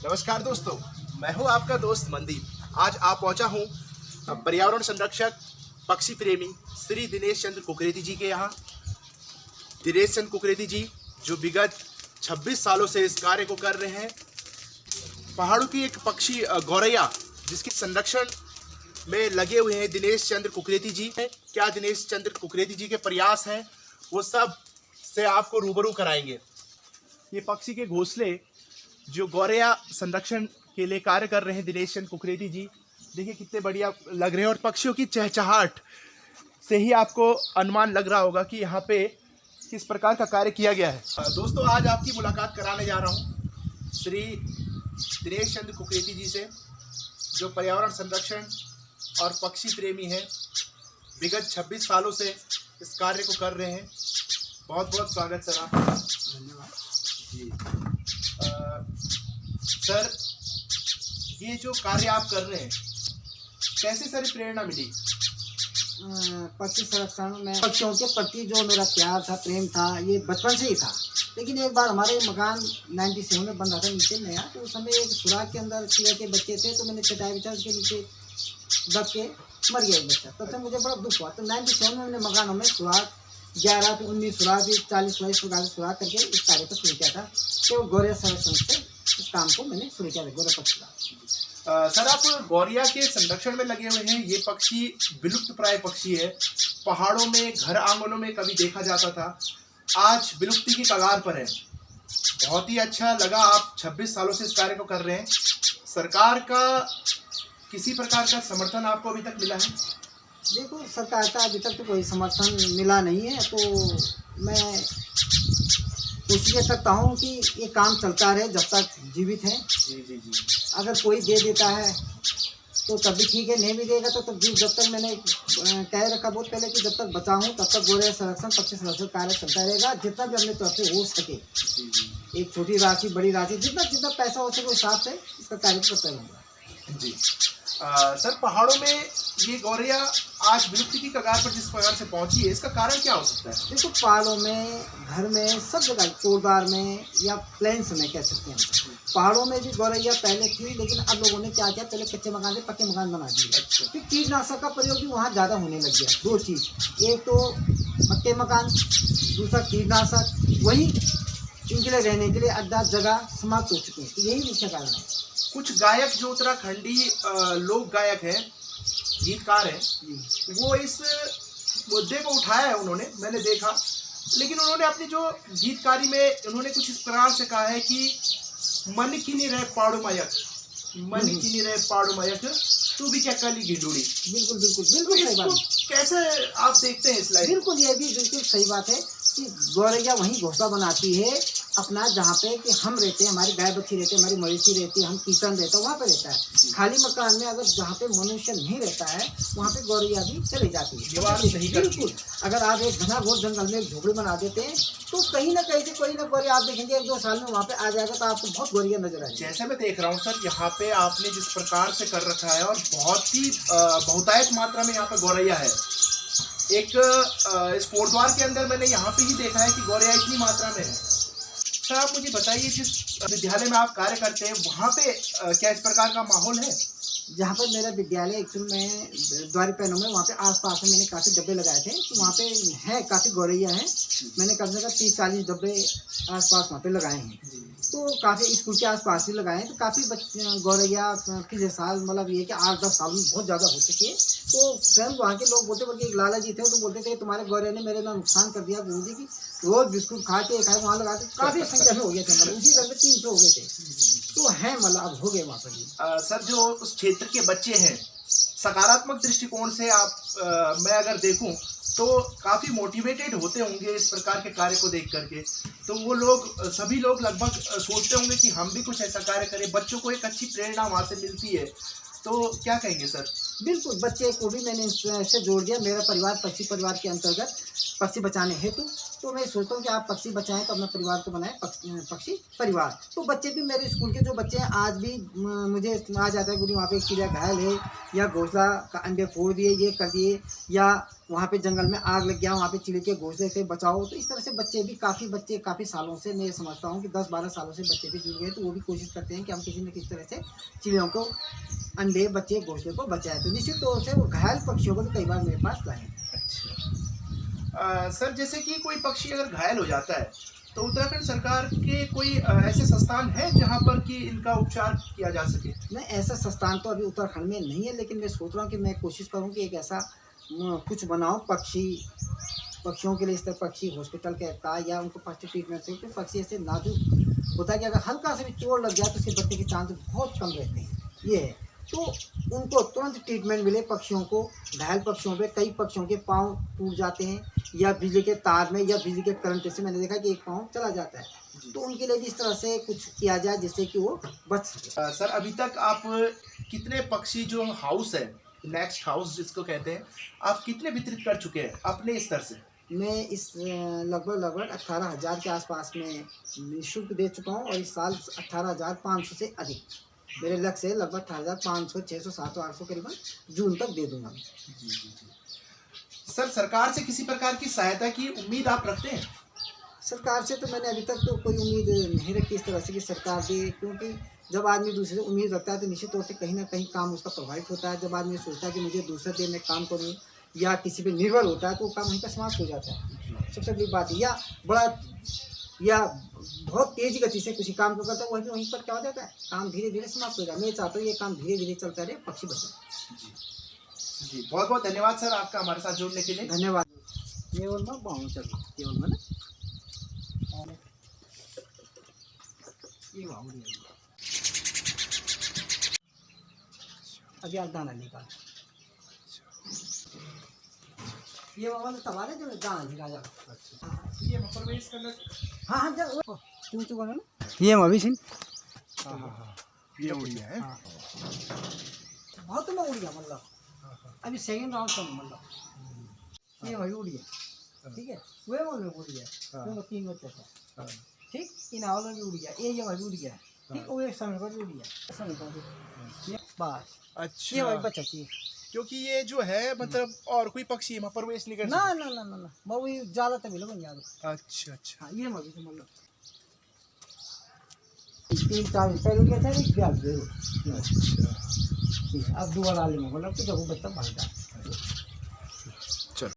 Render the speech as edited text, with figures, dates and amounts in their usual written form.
नमस्कार दोस्तों, मैं हूं आपका दोस्त मनदीप। आज आप पहुंचा हूं पर्यावरण संरक्षक पक्षी प्रेमी श्री दिनेश चंद्र कुकरेती जी के यहाँ। दिनेश चंद्र कुकरेती जी जो विगत 26 सालों से इस कार्य को कर रहे हैं। पहाड़ों की एक पक्षी गौरैया जिसके संरक्षण में लगे हुए हैं दिनेश चंद्र कुकरेती जी। क्या दिनेश चंद्र कुकरेती जी के प्रयास हैं वो सब से आपको रूबरू कराएंगे। ये पक्षी के घोंसले जो गौरैया संरक्षण के लिए कार्य कर रहे हैं दिनेश चंद्र कुकरेती जी, देखिए कितने बढ़िया लग रहे हैं। और पक्षियों की चहचहाहट से ही आपको अनुमान लग रहा होगा कि यहाँ पे किस प्रकार का कार्य किया गया है। दोस्तों, आज आपकी मुलाकात कराने जा रहा हूँ श्री दिनेश चंद्र कुकरेती जी से, जो पर्यावरण संरक्षण और पक्षी प्रेमी हैं। विगत 26 सालों से इस कार्य को कर रहे हैं। बहुत बहुत स्वागत सर आपका। धन्यवाद जी। सर, ये जो कार्य आप कर रहे हैं, कैसे सर प्रेरणा मिली? पक्षी संरक्षण में पक्षियों के प्रति जो मेरा प्यार था, प्रेम था, ये बचपन से ही था। लेकिन एक बार हमारे मकान 97 में बन रहा था नीचे नया, तो उस समय एक सुराख के अंदर चिड़िया के बच्चे थे, तो मैंने चटाई बिछा उसके नीचे दब के मर गया एक बच्चा। तब तक मुझे बड़ा दुख हुआ। तो 97 में मैंने मकानों में सुराख 11 तो 19 सुराख 40 इस प्रकार से सुराख करके इस कार्य को शुरू किया था। तो गौरैया संरक्षण से इस काम को मैंने शुरू किया था, गौरैया पक्षी का। सर, आप गौरैया के संरक्षण में लगे हुए हैं। ये पक्षी विलुप्त प्राय पक्षी है। पहाड़ों में, घर आंगनों में कभी देखा जाता था, आज विलुप्ति की कगार पर है। बहुत ही अच्छा लगा, आप 26 सालों से इस कार्य को कर रहे हैं। सरकार का किसी प्रकार का समर्थन आपको अभी तक मिला है? देखो, सरकार का अभी तक तो कोई समर्थन मिला नहीं है, तो मैं कोशिश करता हूँ कि ये काम चलता रहे जब तक जीवित है। जी। अगर कोई दे देता है तो तब भी ठीक है, नहीं भी देगा तो तब भी। जब तक मैंने कह रखा बहुत पहले कि जब तक बचा हूँ तब तक गौरैया संरक्षण, पक्षी संरक्षण कार्य चलता रहेगा, जितना भी अपने तरफ से हो सके। एक छोटी राशि, बड़ी राशि, जितना पैसा हो सके उस हिसाब से इसका कार्य करता रहूँगा। जी। सर, पहाड़ों में ये गौरैया आज विलुप्ति की कगार पर जिस प्रकार से पहुंची है, इसका कारण क्या हो सकता है? देखो, पहाड़ों में, घर में, सब जगह, कोरदार में या प्लेन्स में कह सकते हैं। पहाड़ों में भी गौरैया पहले थी, लेकिन अब लोगों ने क्या किया, पहले कच्चे मकान से पक्के मकान बना दिए। फिर कीटनाशक का प्रयोग भी वहाँ ज़्यादा होने लग गया। दो चीज़, एक तो पक्के मकान, दूसरा कीटनाशक। वही इनके लिए रहने के लिए अड्डा जगह समाप्त हो चुके हैं। तो यही मुख्य कारण है। कुछ गायक जो उत्तराखंडी लोक गायक हैं, गीतकार हैं, वो इस मुद्दे को उठाया है उन्होंने, मैंने देखा। लेकिन उन्होंने अपनी जो गीतकारी में उन्होंने कुछ इस प्रकार से कहा है कि मन की नहीं रहे पाड़ो मायक, मन की नहीं रहे पाड़ो मायक, तू भी क्या कली गिडूड़ी। बिल्कुल बिल्कुल बिल्कुल सही बात। कैसे आप देखते हैं इस लाइन? बिल्कुल, ये भी बिल्कुल सही बात है कि गौरैया वहीं घोंसला बनाती है अपना, जहाँ पे कि हम रहते हैं, हमारी गाय बच्ची रहती है, हमारी मवेशी रहती है, हम किसान रहता है, वहाँ पे रहता है। खाली मकान में अगर जहाँ पे मनुष्य नहीं रहता है वहाँ पे गौरैया भी चली जाती है। बिल्कुल, अगर आप एक घना घोर जंगल में एक झोपड़ी बना देते हैं तो कहीं ना कहीं से कोई ना गौरैया आप देखेंगे 1-2 साल में वहाँ पे आ जाएगा, तो आपको बहुत गौरैया नजर आएगी। जैसे मैं देख रहा हूँ सर, यहाँ पे आपने जिस प्रकार से कर रखा है, और बहुत ही बहुतायत मात्रा में यहाँ पे गौरैया है। एक इस कोटद्वार के अंदर मैंने यहाँ पे ही देखा है कि गौरैया इतनी मात्रा में है। सर, आप मुझे बताइए, जिस विद्यालय में आप कार्य करते हैं वहाँ पे क्या इस प्रकार का माहौल है? जहाँ पर मेरा विद्यालय एक्चुअल में द्वारी पैनों में, वहाँ पे आसपास में मैंने काफ़ी डब्बे लगाए थे, तो वहाँ पे है काफ़ी गौरैया हैं। मैंने कम से कम 30-40 डब्बे आसपास वहाँ पे लगाए हैं। तो काफ़ी स्कूल के आसपास भी लगाए हैं। तो काफ़ी बच्चे गौरैया पिछले साल, मतलब ये कि 8-10 साल में बहुत ज़्यादा हो चुकी है। तो स्वयं वहाँ के लोग बोलते, बल्कि एक लाला जी थे, तो बोलते थे तुम्हारे गौरैया ने मेरे ना नुकसान कर दिया गुरु जी की, रोज बिस्कुट खा के खाए वहाँ लगाते। काफ़ी संख्या में हो गए थे, मतलब उसी तरह 300 हो गए थे। तो है, मतलब अब हो गए वहाँ पर। सर, जो उस क्षेत्र के बच्चे हैं, सकारात्मक दृष्टिकोण से आप मैं अगर देखूं तो काफ़ी मोटिवेटेड होते होंगे इस प्रकार के कार्य को देख करके। तो वो लोग, सभी लोग लगभग सोचते होंगे कि हम भी कुछ ऐसा कार्य करें। बच्चों को एक अच्छी प्रेरणा वहाँ से मिलती है। तो क्या कहेंगे सर? बिल्कुल, बच्चे को भी मैंने इससे जोड़ दिया। मेरा परिवार पक्षी परिवार के अंतर्गत पक्षी बचाने हेतु, तो मैं सोचता हूँ कि आप पक्षी बचाएं तो अपने परिवार को बनाएं, पक्षी परिवार। तो बच्चे भी, मेरे स्कूल के जो बच्चे हैं, आज भी मुझे आ जाता है, गुरु वहाँ पे चिड़िया घायल है, या घोंसला का अंडे फोड़ दिए, ये कर दिए, या वहाँ पे जंगल में आग लग गया, वहाँ पे चिड़ी के घोंसले से बचाओ। तो इस तरह से बच्चे काफ़ी सालों से, मैं समझता हूँ कि 10-12 सालों से बच्चे भी जुड़ गए। तो वो भी कोशिश करते हैं कि हम किसी न किसी तरह से चिड़ियों को, अंडे, बच्चे, घोंसले को बचाएं। तो निश्चित तौर से वो घायल पक्षियों को भी कई बार मेरे पास लाए। अच्छा सर, जैसे कि कोई पक्षी अगर घायल हो जाता है तो उत्तराखंड सरकार के कोई ऐसे संस्थान है जहाँ पर कि इनका उपचार किया जा सके? नहीं, ऐसा संस्थान तो अभी उत्तराखंड में नहीं है, लेकिन मैं सोच रहा हूँ कि मैं कोशिश करूँ कि एक ऐसा कुछ बनाऊँ पक्षियों के लिए। इस तरह पक्षी हॉस्पिटल कहता है या उनको फर्स्ट ट्रीटमेंट से, क्योंकि पक्षी ऐसे नाजुक होता है कि अगर हल्का से भी चोट लग जाए तो उसके बचने के चांस बहुत कम रहते हैं। ये है, तो उनको तुरंत ट्रीटमेंट मिले पक्षियों को। घायल पक्षियों पे कई पक्षियों के पाँव टूट जाते हैं, या बिजली के तार में या बिजली के करंट से मैंने देखा कि एक पाँव चला जाता है। तो उनके लिए भी इस तरह से कुछ किया जाए जिससे कि वो बच सके। सर, अभी तक आप कितने पक्षी जो हाउस है, नेक्स्ट हाउस जिसको कहते हैं, आप कितने वितरित कर चुके हैं अपने स्तर से? मैं इस लगभग 18,000 के आसपास में निःशुल्क दे चुका हूँ, और इस साल 18,500 से अधिक मेरे लक्ष्य है। लगभग 18,500, 600, 700, 800 करीबन जून तक दे दूंगा। सर, सरकार से किसी प्रकार की सहायता की उम्मीद आप रखते हैं? सरकार से तो मैंने अभी तक तो कोई उम्मीद नहीं रखी इस तरह से कि सरकार दे, क्योंकि जब आदमी दूसरे से उम्मीद रखता है तो निश्चित तौर से कहीं ना कहीं काम उसका प्रभावित होता है। जब आदमी सोचता है कि मुझे दूसरे दे मैं काम करूँ या किसी पे निर्भर होता है तो वो काम वहीं पर समाप्त हो जाता है। सबसे बड़ी बात है, या बहुत तेज़ी गति से किसी काम को करता है, वहीं पर क्या हो जाता है, काम धीरे धीरे समाप्त हो जाता है। मैं चाहता हूँ ये काम धीरे धीरे चलता रहे, पक्षी बचे। जी, बहुत बहुत धन्यवाद सर आपका हमारे साथ जुड़ने के लिए। धन्यवाद। केवल में बाहु चल केवल में ना ये बाहु अभी आप दाना निकाल, ये बाबा ने सवाल है जो दाना निकाल जा। ये प्रवेश करना। हाँ हाँ जा तू तो बोलो ना, ये अभी सिन। हाँ हाँ हाँ, ये उड़िया है। हाँ बहुत में उड़ गया, मतलब अभी सेकंड राउंड का मतलब ये वही उड़ गया। ठीक है, वे वाले में उड़ गया तो 3 बच्चे था। ठीक, इन आवलों में उड़ गया, ये वही उड़ गया। ठीक, वो एक समय पर उड़ गया, समय पर ये बस। अच्छा, ये वही बच्चा चाहिए, क्योंकि ये जो है मतलब और कोई पक्षी वहाँ प्रवेश नहीं कर ना ना ना ना ना वो ज़्यादा तभी लोग याद। अच्छा अच्छा। हाँ, ये मभी तो मतलब 3-4 दिन पहले क्या था, एक ब्याज दे। अच्छा, अब दोबारा ले मतलब तो जब वो बच्चा भाग जाए।